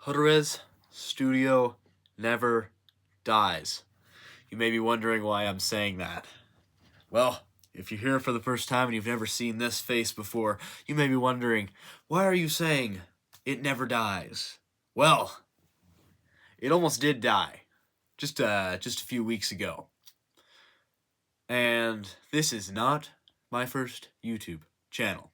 Huttares studio never dies. You may be wondering why I'm saying that. Well, if you're here for the first time and you've never seen this face before, you may be wondering, why are you saying it never dies? Well, it almost did die. Just a few weeks ago. And this is not my first YouTube channel.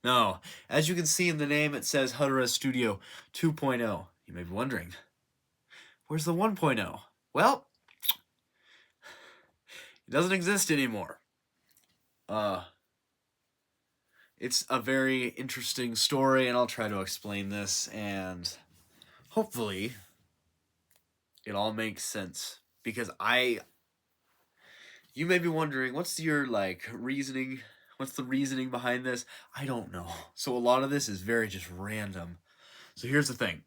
No, as you can see in the name, it says Huttares Studio 2.0. You may be wondering, where's the 1.0? Well, it doesn't exist anymore. It's a very interesting story, and I'll try to explain this, and hopefully it all makes sense. Because you may be wondering, what's your, reasoning? What's the reasoning behind this? I don't know. So a lot of this is very just random. So here's the thing.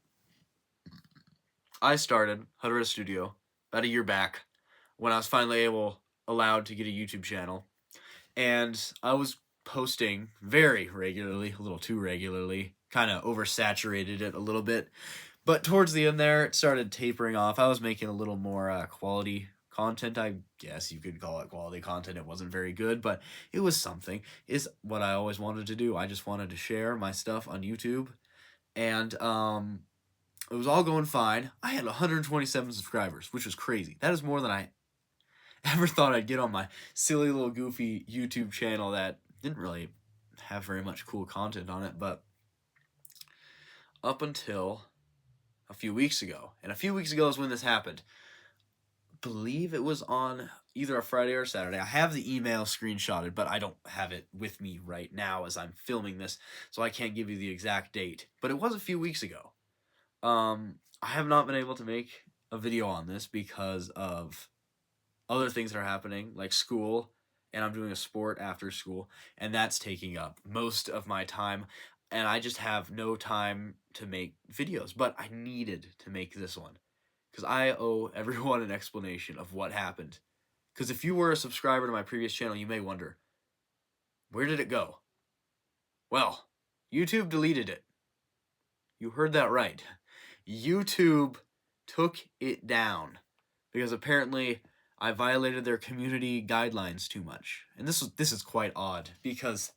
I started Huttares Studio about a year back when I was finally allowed to get a YouTube channel. And I was posting very regularly, a little too regularly, kind of oversaturated it a little bit. But towards the end there, it started tapering off. I was making a little more quality content. I guess you could call it quality content. It wasn't very good, but it was something. Is what I always wanted to do. I just wanted to share my stuff on YouTube. And it was all going fine. I had 127 subscribers, which was crazy. That is more than I ever thought I'd get on my silly little goofy YouTube channel that didn't really have very much cool content on it, but up until a few weeks ago. And a few weeks ago is when this happened. I believe it was on either a Friday or a Saturday. I have the email screenshotted, but I don't have it with me right now as I'm filming this, so I can't give you the exact date. But it was a few weeks ago. I have not been able to make a video on this because of other things that are happening, like school, and I'm doing a sport after school, and that's taking up most of my time, and I just have no time to make videos, but I needed to make this one, because I owe everyone an explanation of what happened. Because if you were a subscriber to my previous channel, you may wonder, where did it go? Well, YouTube deleted it. You heard that right. YouTube took it down, because apparently I violated their community guidelines too much. And this is quite odd, because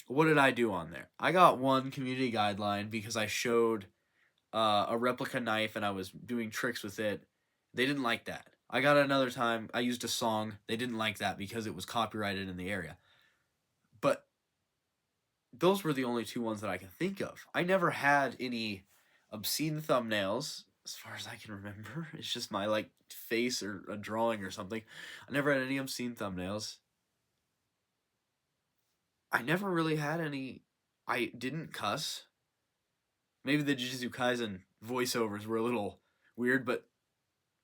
what did I do on there? I got one community guideline because I showed a replica knife and I was doing tricks with it. They didn't like that. I got another time, I used a song. They didn't like that because it was copyrighted in the area. But those were the only two ones that I can think of. I never had any obscene thumbnails, as far as I can remember. It's just my, face or a drawing or something. I never had any obscene thumbnails. I never really had any. I didn't cuss. Maybe the Jujutsu Kaisen voiceovers were a little weird, but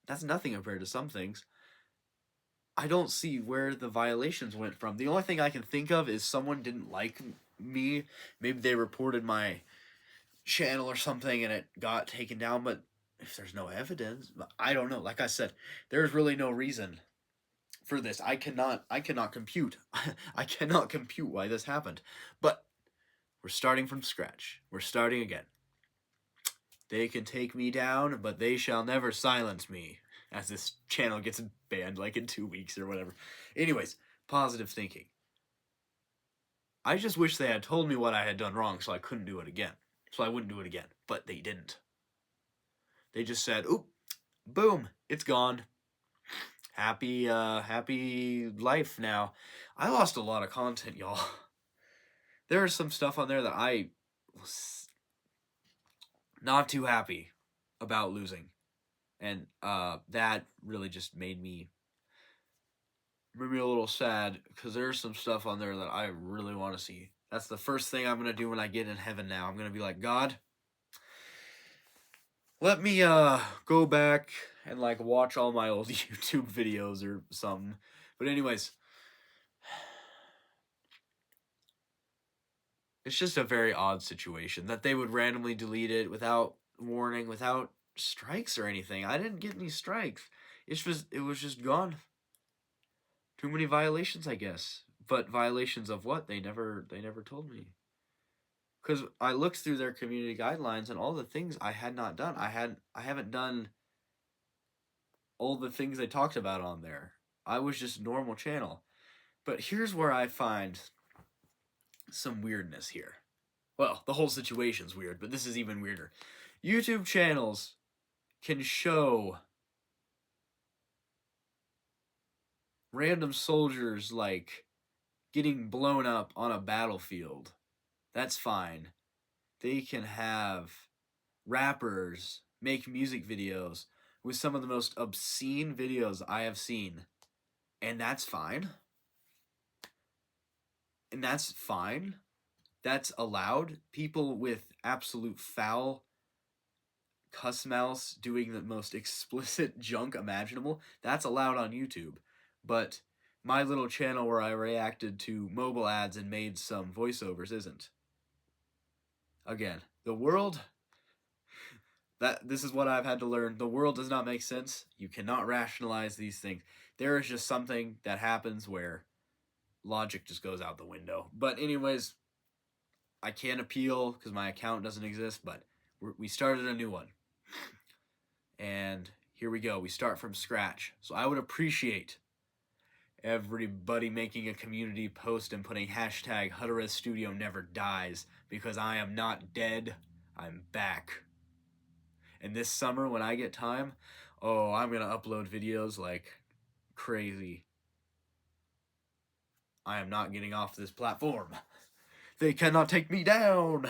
that's nothing compared to some things. I don't see where the violations went from. The only thing I can think of is someone didn't like me. Maybe they reported my channel or something and it got taken down, but if there's no evidence, I don't know. Like I said, there's really no reason for this. I cannot compute. I cannot compute why this happened. But we're starting from scratch. We're starting again. They can take me down, but they shall never silence me. As this channel gets banned in 2 weeks or whatever. Anyways, positive thinking. I just wish they had told me what I had done wrong so I couldn't do it again. So I wouldn't do it again. But they didn't. They just said, oop, boom, it's gone. Happy life now. I lost a lot of content, y'all. There is some stuff on there that I was not too happy about losing. And that really just made me a little sad, because there's some stuff on there that I really want to see. That's the first thing I'm going to do when I get in heaven now. I'm going to be like, God, let me go back and watch all my old YouTube videos or something. But anyways, it's just a very odd situation that they would randomly delete it without warning, without strikes or anything. I didn't get any strikes. It was just gone. Too many violations, I guess. But violations of what? They never told me. because I looked through their community guidelines and all the things I had not done. I haven't done all the things they talked about on there. I was just normal channel. But here's where I find some weirdness here. Well, the whole situation's weird, but this is even weirder. YouTube channels can show random soldiers like getting blown up on a battlefield. That's fine. They can have rappers make music videos with some of the most obscene videos I have seen. And that's fine. And that's fine. That's allowed. People with absolute foul cuss mouths doing the most explicit junk imaginable, that's allowed on YouTube. But my little channel where I reacted to mobile ads and made some voiceovers isn't. Again, the world, this is what I've had to learn. The world does not make sense. You cannot rationalize these things. There is just something that happens where logic just goes out the window. But anyways, I can't appeal because my account doesn't exist, but we started a new one. And here we go. We start from scratch. So I would appreciate everybody making a community post and putting hashtag Huttares Studio Never Dies, because I am not dead. I'm back. And this summer when I get time, oh, I'm going to upload videos like crazy. I am not getting off this platform. They cannot take me down.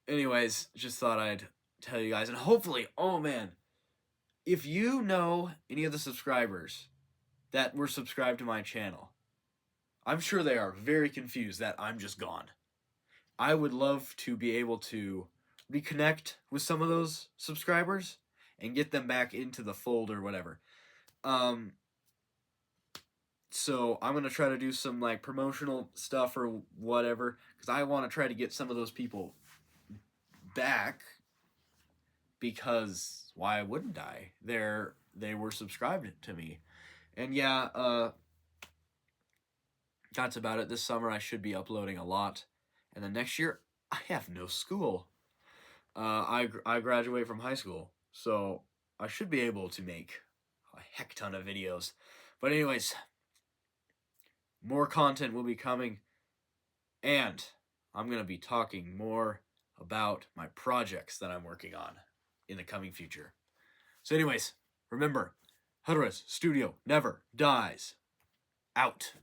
Anyways, just thought I'd tell you guys. And hopefully, oh man, if you know any of the subscribers that were subscribed to my channel, I'm sure they are very confused that I'm just gone. I would love to be able to reconnect with some of those subscribers and get them back into the fold or whatever. So I'm going to try to do some like promotional stuff or whatever, because I want to try to get some of those people back, because why wouldn't I? They were subscribed to me. And yeah, that's about it. This summer I should be uploading a lot. And then next year, I have no school. I graduate from high school, so I should be able to make a heck ton of videos. But anyways, more content will be coming, and I'm going to be talking more about my projects that I'm working on in the coming future. So anyways, remember, Huttares Studio Never Dies. Out.